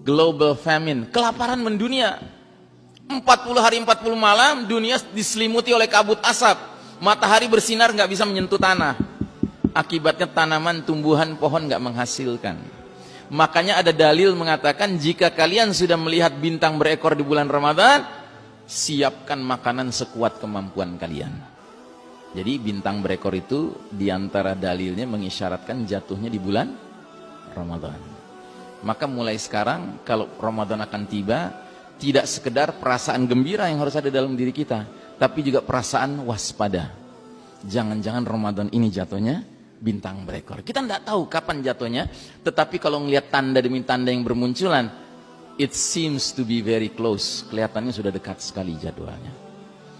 global famine, kelaparan mendunia. 40 hari 40 malam dunia diselimuti oleh kabut asap, matahari bersinar nggak bisa menyentuh tanah. Akibatnya tanaman, tumbuhan, pohon nggak menghasilkan. Makanya ada dalil mengatakan jika kalian sudah melihat bintang berekor di bulan Ramadan, siapkan makanan sekuat kemampuan kalian. Jadi bintang berekor itu diantara dalilnya mengisyaratkan jatuhnya di bulan Ramadan. Maka mulai sekarang kalau Ramadan akan tiba, tidak sekedar perasaan gembira yang harus ada dalam diri kita, tapi juga perasaan waspada. Jangan-jangan Ramadan ini jatuhnya bintang berekor. Kita tidak tahu kapan jatuhnya, tetapi kalau melihat tanda demi tanda yang bermunculan, it seems to be very close. Kelihatannya sudah dekat sekali jadwalnya.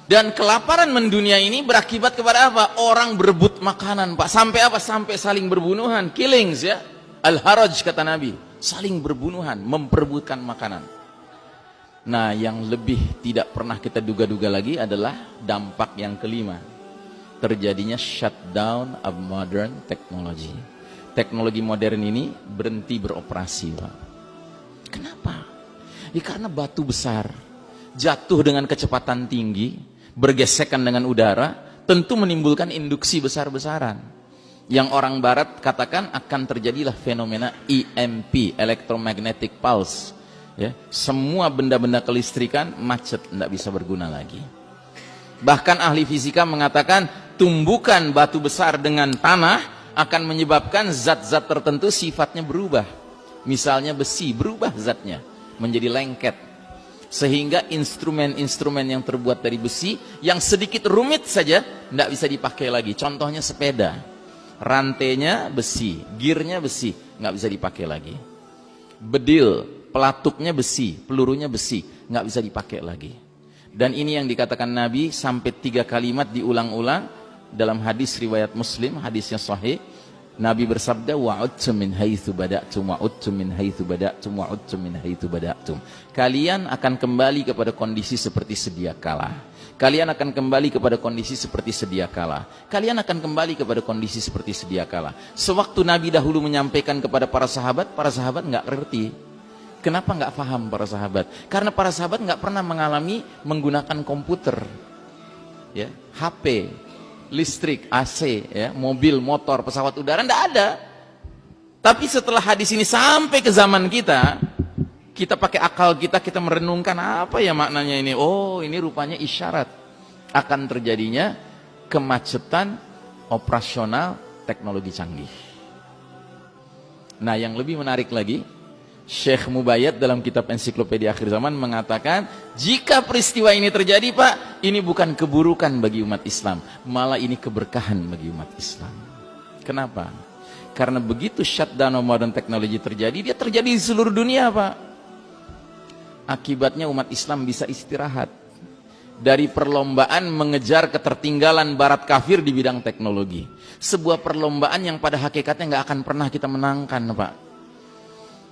Dan kelaparan mendunia ini berakibat kepada apa? Orang berebut makanan, Pak. Sampai apa? Sampai saling berbunuhan, killings ya. Al-haraj kata Nabi, saling berbunuhan, memperebutkan makanan. Nah, yang lebih tidak pernah kita duga-duga lagi adalah dampak yang kelima. Terjadinya shutdown of modern technology. Teknologi modern ini berhenti beroperasi, Pak. Kenapa? Ya karena batu besar jatuh dengan kecepatan tinggi, bergesekan dengan udara, tentu menimbulkan induksi besar-besaran. Yang orang barat katakan akan terjadilah fenomena EMP, electromagnetic pulse. Ya, semua benda-benda kelistrikan macet, tidak bisa berguna lagi. Bahkan ahli fisika mengatakan tumbukan batu besar dengan tanah akan menyebabkan zat-zat tertentu sifatnya berubah. Misalnya besi, berubah zatnya menjadi lengket. Sehingga instrumen-instrumen yang terbuat dari besi yang sedikit rumit saja tidak bisa dipakai lagi. Contohnya sepeda, rantainya besi, gearnya besi, nggak bisa dipakai lagi. Bedil, pelatuknya besi, pelurunya besi, nggak bisa dipakai lagi. Dan ini yang dikatakan Nabi sampai 3 kalimat diulang-ulang dalam hadis riwayat Muslim, hadisnya sahih. Nabi bersabda, wa'udtum min haitsu bada'tum wa'udtum min haitsu bada'tum wa'udtum min haitsu bada'tum. Kalian akan kembali kepada kondisi seperti sedia kala. Kalian akan kembali kepada kondisi seperti sedia kala. Kalian akan kembali kepada kondisi seperti sedia kala. Sewaktu Nabi dahulu menyampaikan kepada para sahabat nggak ngerti. Kenapa nggak paham para sahabat? Karena para sahabat nggak pernah mengalami menggunakan komputer, ya, HP, listrik, AC, ya, mobil, motor, pesawat udara, nggak ada. Tapi setelah hadis ini sampai ke zaman kita, kita pakai akal kita merenungkan apa ya maknanya ini. Oh, ini rupanya isyarat akan terjadinya kemacetan operasional teknologi canggih. Nah, yang lebih menarik lagi, Syekh Mubayyad dalam kitab Ensiklopedia Akhir Zaman mengatakan, jika peristiwa ini terjadi, Pak, ini bukan keburukan bagi umat Islam, malah ini keberkahan bagi umat Islam. Kenapa? Karena begitu shutdown modern technology terjadi, dia terjadi di seluruh dunia, Pak. Akibatnya umat Islam bisa istirahat dari perlombaan mengejar ketertinggalan barat kafir di bidang teknologi. Sebuah perlombaan yang pada hakikatnya nggak akan pernah kita menangkan, Pak.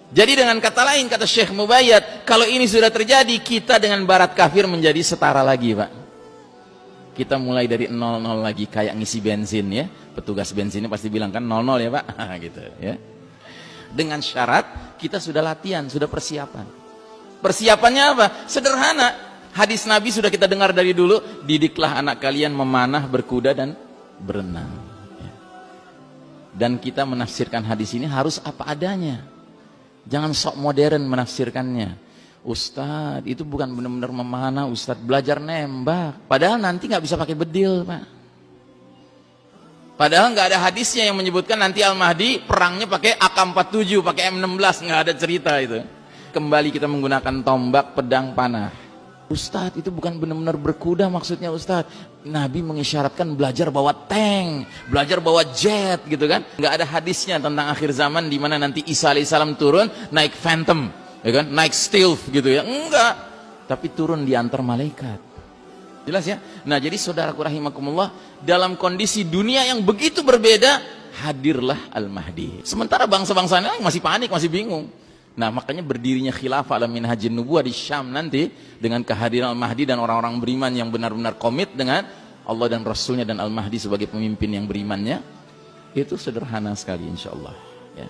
Jadi dengan kata lain, kata Syekh Mubayyad, kalau ini sudah terjadi, kita dengan barat kafir menjadi setara lagi, Pak. Kita mulai dari 00 lagi, kayak ngisi bensin ya. Petugas bensinnya pasti bilang kan 00 ya, Pak. Gitu ya. Dengan syarat kita sudah latihan, sudah persiapan. Persiapannya apa? Sederhana. Hadis Nabi sudah kita dengar dari dulu, didiklah anak kalian memanah, berkuda dan berenang. Ya. Dan kita menafsirkan hadis ini harus apa adanya. Jangan sok modern menafsirkannya. Ustadz, itu bukan benar-benar memanah, Ustadz, belajar nembak. Padahal nanti nggak bisa pakai bedil, Pak. Padahal nggak ada hadisnya yang menyebutkan nanti Al-Mahdi perangnya pakai AK-47, pakai M16, nggak ada cerita itu. Kembali kita menggunakan tombak, pedang, panah. Ustadz, itu bukan benar-benar berkuda maksudnya, Ustadz. Nabi mengisyaratkan belajar bawa tank, belajar bawa jet gitu kan. Nggak ada hadisnya tentang akhir zaman di mana nanti Isa alaihissalam turun naik Phantom, ya kan? Naik Stealth gitu ya. Enggak. Tapi turun di antar malaikat. Jelas ya? Nah, jadi saudaraku rahimakumullah, dalam kondisi dunia yang begitu berbeda, hadirlah Al-Mahdi. Sementara bangsa-bangsa lain masih panik, masih bingung. Nah, makanya berdirinya khilafah ala minhajin nubuwah di Syam nanti dengan kehadiran Al-Mahdi dan orang-orang beriman yang benar-benar komit dengan Allah dan Rasulnya dan Al-Mahdi sebagai pemimpin yang berimannya, itu sederhana sekali insyaallah ya.